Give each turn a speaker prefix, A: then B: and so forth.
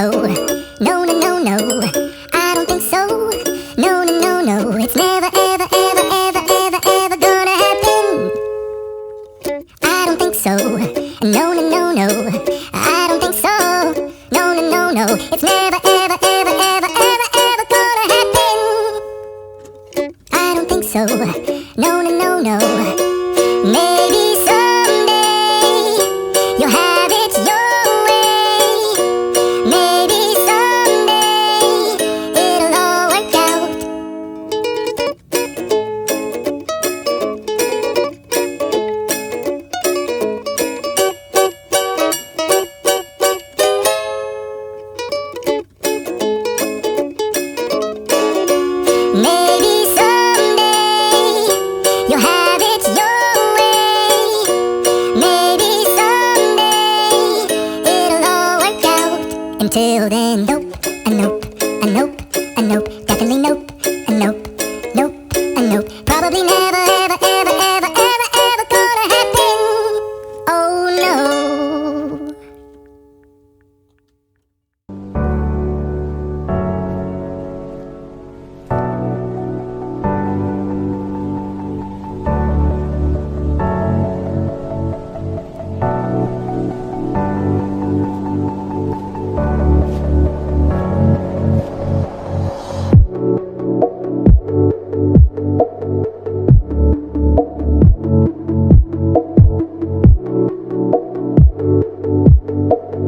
A: so. No, no, no, no, I don't think so. No, no, no, no, it's never, ever, ever, ever, ever, ever gonna happen. I don't think so. No, no, no, no, I don't think so. No, no, no, no, it's never, ever, ever, ever, ever, ever gonna happen. I don't think so. No, no, no, no. Maybe someday you'll have it your way. Maybe someday it'll all work out. Maybe someday you'll have it your way. Maybe someday it'll all work out. Until then, nope, and nope.